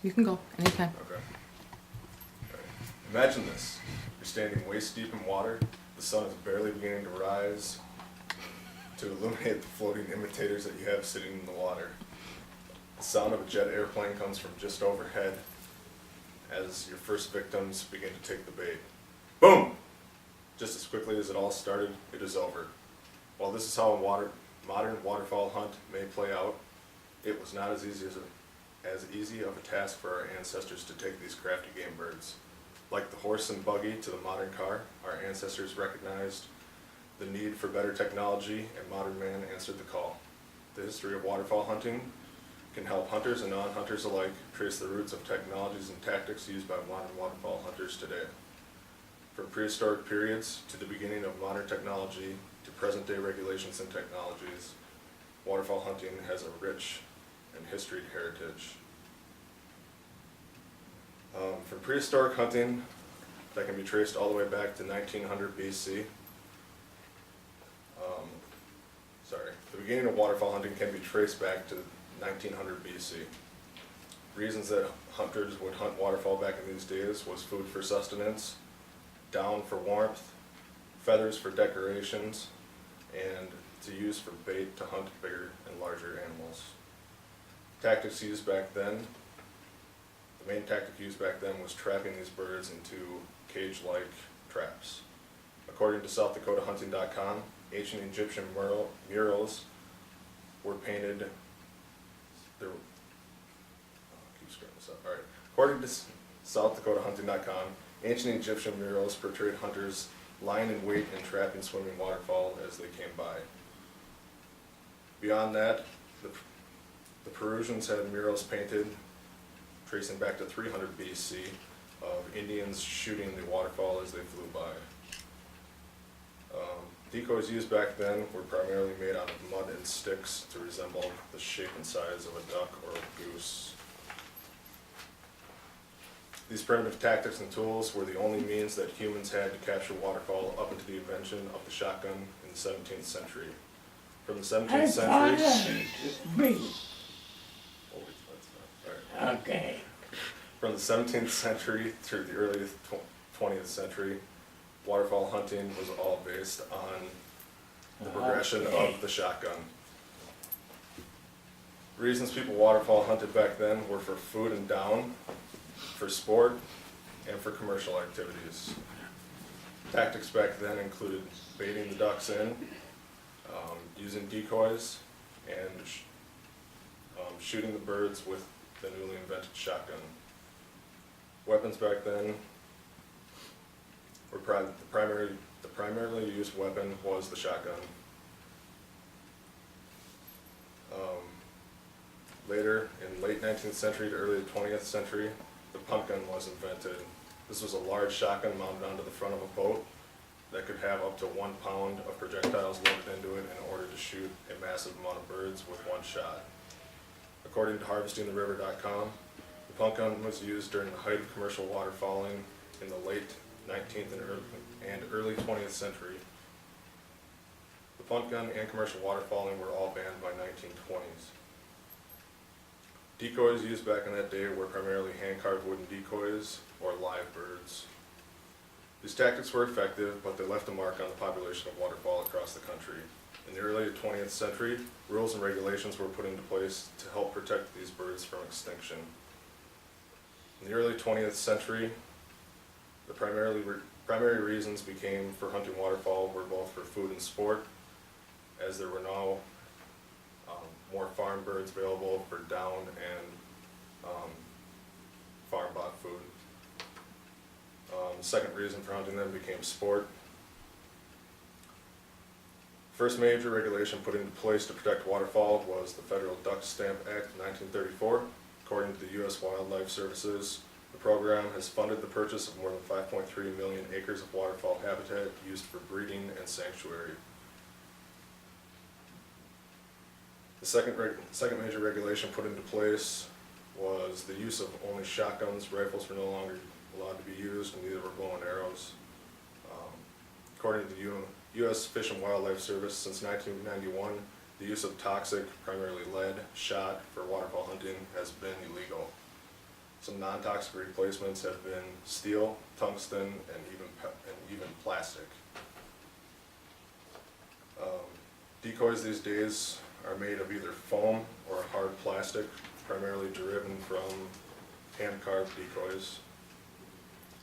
You can go anytime. Okay. Alright. Imagine this. You're standing waist deep in water. The sun is barely beginning to rise to illuminate the floating imitators that you have sitting in the water. The sound of a jet airplane comes from just overhead as your first victims begin to take the bait. Boom! Just as quickly as it all started, it is over. While this is how a modern waterfowl hunt may play out, it was not as easy of a task for our ancestors to take these crafty game birds. Like the horse and buggy to the modern car, our ancestors recognized the need for better technology, and modern man answered the call. The history of waterfowl hunting can help hunters and non-hunters alike trace the roots of technologies and tactics used by modern waterfowl hunters today. From prehistoric periods to the beginning of modern technology to present-day regulations and technologies, waterfowl hunting has a rich and historied heritage. From prehistoric hunting that can be traced all the way back to 1900 BC. The beginning of waterfowl hunting can be traced back to 1900 BC. Reasons that hunters would hunt waterfowl back in these days was food for sustenance, down for warmth, feathers for decorations, and to use for bait to hunt bigger and larger animals. Tactics used back then, the main tactic used back then was trapping these birds into cage-like traps. According to SouthDakotaHunting.com, ancient Egyptian murals were painted. According to SouthDakotaHunting.com, ancient Egyptian murals portrayed hunters lying in wait and trapping swimming waterfowl as they came by. Beyond that, the Perusians had murals painted tracing back to 300 BC of Indians shooting the waterfowl as they flew by. Decoys used back then were primarily made out of mud and sticks to resemble the shape and size of a duck or a goose. These primitive tactics and tools were the only means that humans had to capture waterfowl up until the invention of the shotgun in the 17th century. From the 17th century... Okay. From the 17th century through the early 20th century, waterfowl hunting was all based on the progression of the shotgun. Reasons people waterfowl hunted back then were for food and down, for sport, and for commercial activities. Tactics back then included baiting the ducks in, using decoys, and shooting the birds with the newly invented shotgun. Weapons back then were the primarily used weapon was the shotgun. Later, in late 19th century to early 20th century, the punt gun was invented. This was a large shotgun mounted onto the front of a boat that could have up to 1 pound of projectiles loaded into it in order to shoot a massive amount of birds with one shot. According to HarvestingTheRiver.com, the punt gun was used during the height of commercial waterfowling in the late 19th and early 20th century. The punt gun and commercial waterfowling were all banned by 1920s. Decoys used back in that day were primarily hand-carved wooden decoys or live birds. These tactics were effective, but they left a mark on the population of waterfowl across the country. In the early 20th century, rules and regulations were put into place to help protect these birds from extinction. In the early 20th century, the primary reasons for hunting waterfowl were both for food and sport, as there were now more farm birds available for down and farm-bought food. The second reason for hunting them became sport. First major regulation put into place to protect waterfowl was the Federal Duck Stamp Act of 1934. According to the U.S. Wildlife Services, the program has funded the purchase of more than 5.3 million acres of waterfowl habitat used for breeding and sanctuary. The second major regulation put into place was the use of only shotguns. Rifles were no longer allowed to be used, and neither were bow and arrows. According to the U.S. Fish and Wildlife Service, since 1991, the use of toxic, primarily lead, shot for waterfowl hunting has been illegal. Some non-toxic replacements have been steel, tungsten, and even plastic. Decoys these days are made of either foam or hard plastic, primarily driven from hand-carved decoys.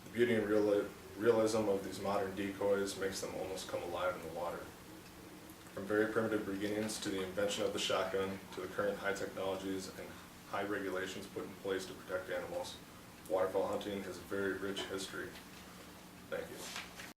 The beauty and realism of these modern decoys makes them almost come alive in the water. From very primitive beginnings to the invention of the shotgun to the current high technologies and high regulations put in place to protect animals, waterfowl hunting has a very rich history.